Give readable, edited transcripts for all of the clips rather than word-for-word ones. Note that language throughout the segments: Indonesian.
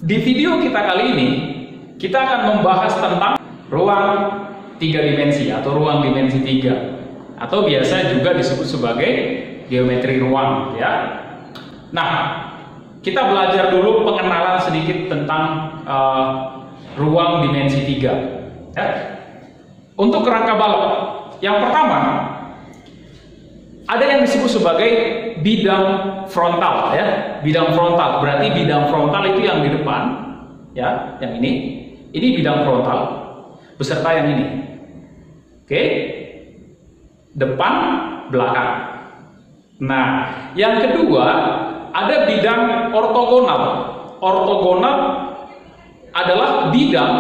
Di video kita kali ini, kita akan membahas tentang ruang 3 dimensi atau ruang dimensi 3, atau biasa juga disebut sebagai geometri ruang, ya. Nah, kita belajar dulu pengenalan sedikit tentang ruang dimensi 3, ya. Untuk kerangka balok, yang pertama ada yang disebut sebagai bidang frontal, ya. Bidang frontal berarti bidang frontal itu yang di depan, ya, yang ini bidang frontal beserta yang ini. Oke, depan, belakang. Nah, yang kedua ada bidang ortogonal. Ortogonal adalah bidang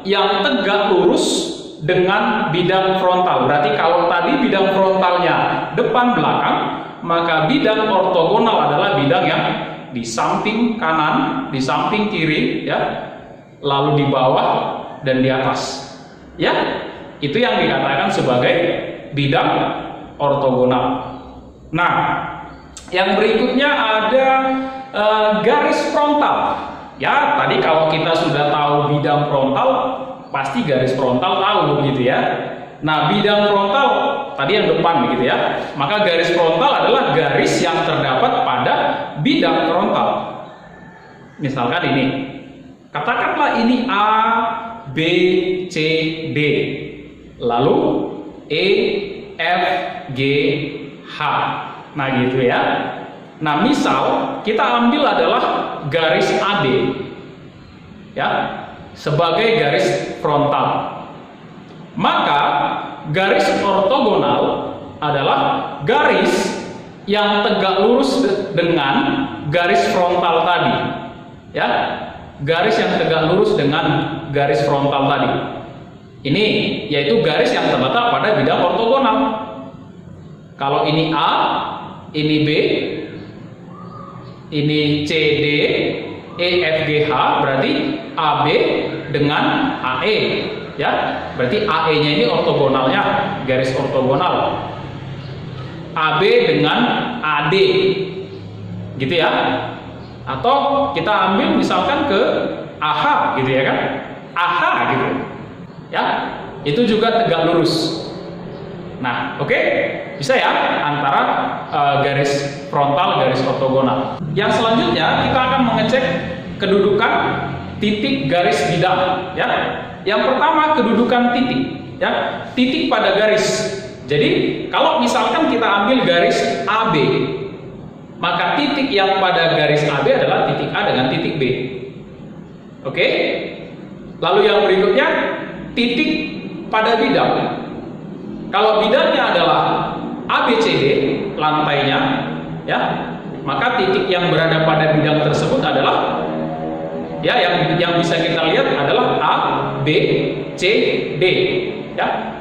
yang tegak lurus dengan bidang frontal. Berarti kalau tadi bidang frontalnya depan belakang, maka bidang ortogonal adalah bidang yang di samping kanan, di samping kiri, ya, lalu di bawah dan di atas, ya. Itu yang dikatakan sebagai bidang ortogonal. Nah, yang berikutnya ada garis frontal. Ya, tadi kalau kita sudah tahu bidang frontal, pasti garis frontal tahu gitu ya. Nah, bidang frontal tadi yang depan begitu ya. Maka garis frontal adalah garis yang terdapat pada bidang frontal. Misalkan ini. Katakanlah ini A, B, C, D. Lalu E, F, G, H. Nah, gitu ya. Nah, misal kita ambil adalah garis AD. Ya, sebagai garis frontal. Maka garis ortogonal adalah garis yang tegak lurus dengan garis frontal tadi. Ya, garis yang tegak lurus dengan garis frontal tadi. Ini yaitu garis yang terletak pada bidang ortogonal. Kalau ini A, ini B, ini C, D, E, F, G, H, berarti AB dengan AE, ya. Berarti AE-nya ini ortogonalnya, garis ortogonal. AB dengan AD, gitu ya. Atau kita ambil misalkan ke AH, gitu ya kan? AH gitu, ya. Itu juga tegak lurus. Nah, oke, bisa ya antara garis frontal, garis ortogonal. Yang selanjutnya kita akan mengecek kedudukan titik garis bidang, ya. Yang pertama kedudukan titik, ya. Titik pada garis. Jadi kalau misalkan kita ambil garis AB, maka titik yang pada garis AB adalah titik A dengan titik B. Oke. Lalu yang berikutnya titik pada bidang. Kalau bidangnya adalah ABCD lantainya, ya, maka titik yang berada pada bidang tersebut adalah, ya, yang bisa kita lihat adalah A, B, C, D, ya.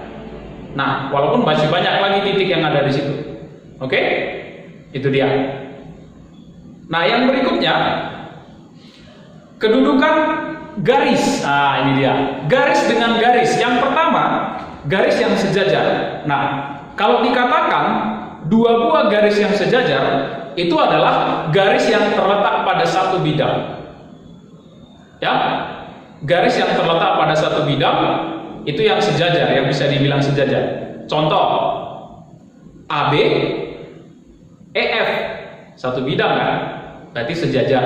Nah, walaupun masih banyak lagi titik yang ada di situ. Oke? Itu dia. Nah, yang berikutnya kedudukan garis. Nah, ini dia. Garis dengan garis. Yang pertama, garis yang sejajar. Nah, kalau dikatakan dua buah garis yang sejajar, itu adalah garis yang terletak pada satu bidang. Ya, garis yang terletak pada satu bidang itu yang sejajar, yang bisa dibilang sejajar. Contoh, AB, EF, satu bidang kan, berarti sejajar.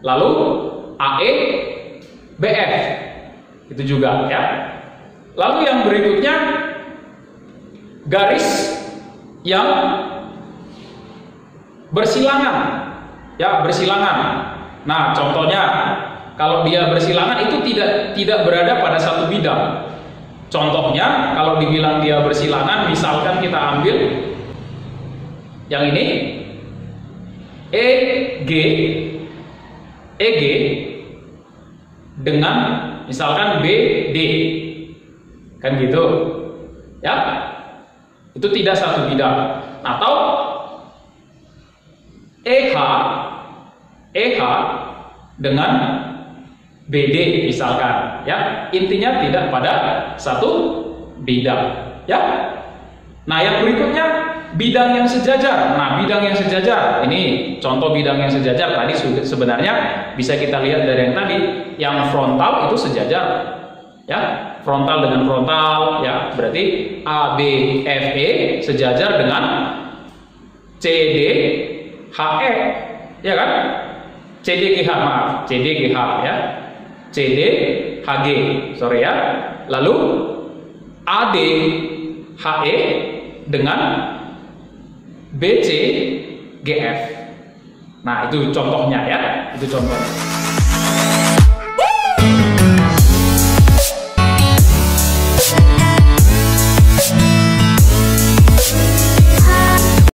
Lalu AE, BF, itu juga, ya. Lalu yang berikutnya garis yang bersilangan, ya, bersilangan. Nah, contohnya kalau dia bersilangan itu tidak berada pada satu bidang. Contohnya kalau dibilang dia bersilangan, misalkan kita ambil yang ini EG dengan misalkan BD. Kan gitu, ya. Itu tidak satu bidang. Atau EH dengan BD misalkan, ya. Intinya tidak pada satu bidang, ya. Nah, yang berikutnya bidang yang sejajar. Nah, bidang yang sejajar, ini contoh bidang yang sejajar tadi sebenarnya bisa kita lihat dari yang tadi, yang frontal itu sejajar, ya, frontal dengan frontal, ya, berarti A, B, F, E sejajar dengan C, D, H, E, ya kan? C, D, G, H, maaf, C, D, G, H, ya, C, D, H, G, sorry ya. Lalu A, D, H, E dengan B, C, G, F. Nah, itu contohnya ya, itu contohnya.